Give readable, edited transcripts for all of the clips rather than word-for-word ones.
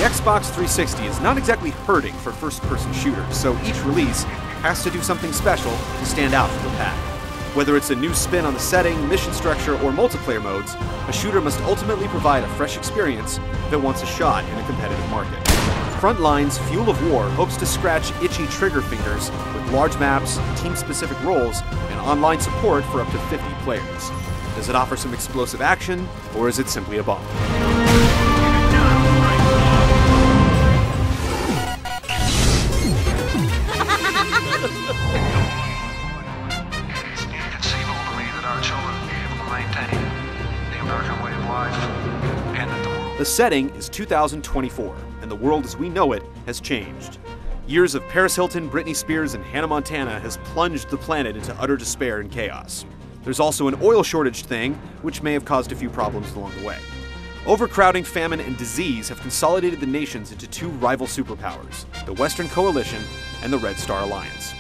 Xbox 360 is not exactly hurting for first-person shooters, so each release has to do something special to stand out from the pack. Whether it's a new spin on the setting, mission structure, or multiplayer modes, a shooter must ultimately provide a fresh experience that wants a shot in a competitive market. Frontlines' Fuel of War hopes to scratch itchy trigger fingers with large maps, team-specific roles, and online support for up to 50 players. Does it offer some explosive action, or is it simply a bomb? The setting is 2024, and the world as we know it has changed. Years of Paris Hilton, Britney Spears, and Hannah Montana has plunged the planet into utter despair and chaos. There's also an oil shortage thing, which may have caused a few problems along the way. Overcrowding, famine, and disease have consolidated the nations into two rival superpowers, the Western Coalition and the Red Star Alliance.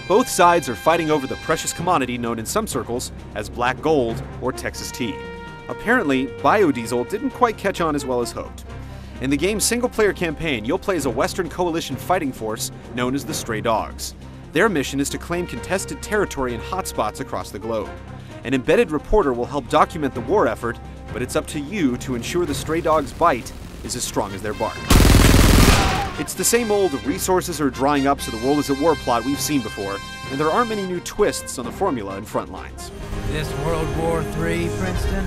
Both sides are fighting over the precious commodity known in some circles as black gold or Texas tea. Apparently, biodiesel didn't quite catch on as well as hoped. In the game's single-player campaign, you'll play as a Western Coalition fighting force known as the Stray Dogs. Their mission is to claim contested territory in hotspots across the globe. An embedded reporter will help document the war effort, but it's up to you to ensure the Stray Dogs' bite is as strong as their bark. It's the same old resources are drying up so the world is at war plot we've seen before, and there aren't many new twists on the formula in Frontlines. This World War III, Princeton?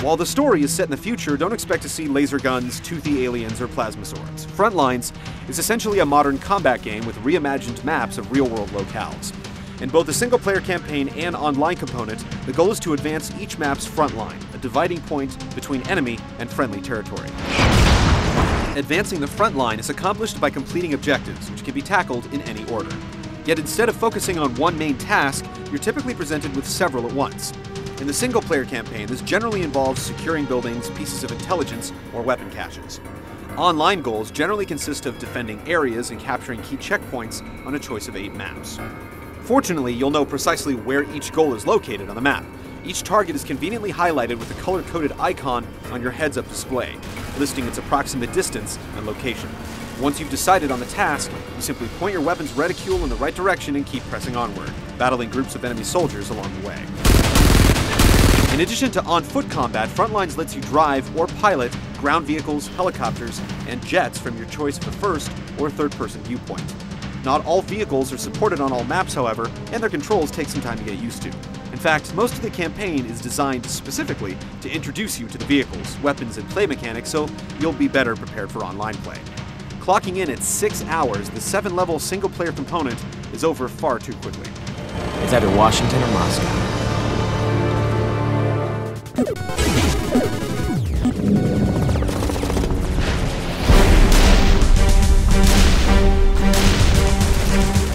While the story is set in the future, don't expect to see laser guns, toothy aliens, or plasma swords. Frontlines is essentially a modern combat game with reimagined maps of real-world locales. In both the single-player campaign and online component, the goal is to advance each map's front line, a dividing point between enemy and friendly territory. Advancing the front line is accomplished by completing objectives, which can be tackled in any order. Yet instead of focusing on one main task, you're typically presented with several at once. In the single-player campaign, this generally involves securing buildings, pieces of intelligence, or weapon caches. Online goals generally consist of defending areas and capturing key checkpoints on a choice of 8 maps. Fortunately, you'll know precisely where each goal is located on the map. Each target is conveniently highlighted with a color-coded icon on your heads-up display, listing its approximate distance and location. Once you've decided on the task, you simply point your weapon's reticule in the right direction and keep pressing onward, battling groups of enemy soldiers along the way. In addition to on-foot combat, Frontlines lets you drive or pilot ground vehicles, helicopters, and jets from your choice of a first or third-person viewpoint. Not all vehicles are supported on all maps, however, and their controls take some time to get used to. In fact, most of the campaign is designed specifically to introduce you to the vehicles, weapons, and play mechanics, so you'll be better prepared for online play. Clocking in at 6 hours, the 7-level single-player component is over far too quickly. It's either Washington or Moscow.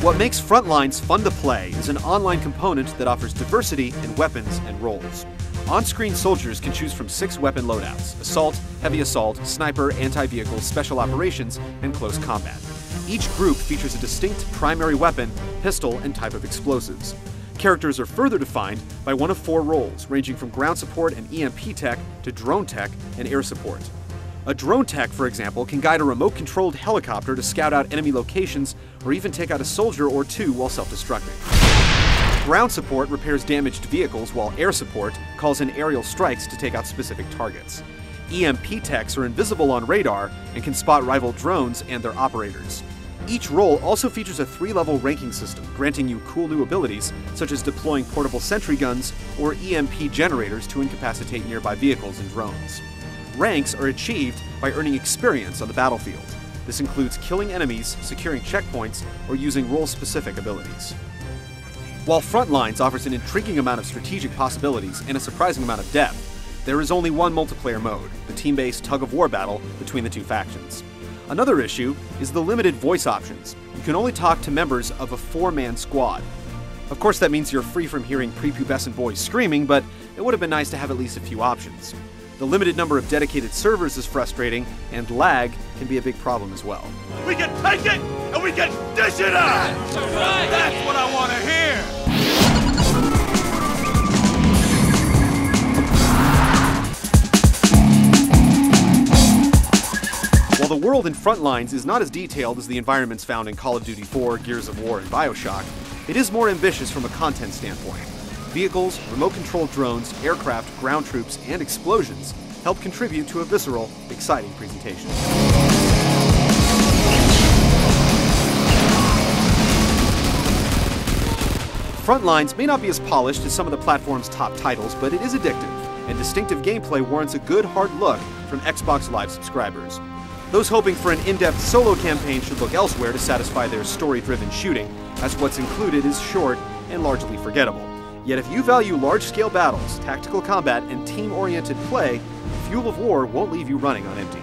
What makes Frontlines fun to play is an online component that offers diversity in weapons and roles. On-screen soldiers can choose from 6 weapon loadouts: assault, heavy assault, sniper, anti-vehicle, special operations, and close combat. Each group features a distinct primary weapon, pistol, and type of explosives. Characters are further defined by one of 4 roles, ranging from ground support and EMP tech to drone tech and air support. A drone tech, for example, can guide a remote-controlled helicopter to scout out enemy locations or even take out a soldier or 2 while self-destructing. Ground support repairs damaged vehicles, while air support calls in aerial strikes to take out specific targets. EMP techs are invisible on radar and can spot rival drones and their operators. Each role also features a 3-level ranking system, granting you cool new abilities, such as deploying portable sentry guns or EMP generators to incapacitate nearby vehicles and drones. Ranks are achieved by earning experience on the battlefield. This includes killing enemies, securing checkpoints, or using role-specific abilities. While Frontlines offers an intriguing amount of strategic possibilities and a surprising amount of depth, there is only one multiplayer mode, the team-based tug-of-war battle between the 2 factions. Another issue is the limited voice options. You can only talk to members of a 4-man squad. Of course, that means you're free from hearing prepubescent boys screaming, but it would have been nice to have at least a few options. The limited number of dedicated servers is frustrating, and lag can be a big problem as well. We can take it, and we can dish it out! That's what I want to hear! While the world in Frontlines is not as detailed as the environments found in Call of Duty 4, Gears of War, and BioShock, it is more ambitious from a content standpoint. Vehicles, remote-controlled drones, aircraft, ground troops, and explosions help contribute to a visceral, exciting presentation. Frontlines may not be as polished as some of the platform's top titles, but it is addictive, and distinctive gameplay warrants a good hard look from Xbox Live subscribers. Those hoping for an in-depth solo campaign should look elsewhere to satisfy their story-driven shooting, as what's included is short and largely forgettable. Yet if you value large-scale battles, tactical combat, and team-oriented play, Fuel of War won't leave you running on empty.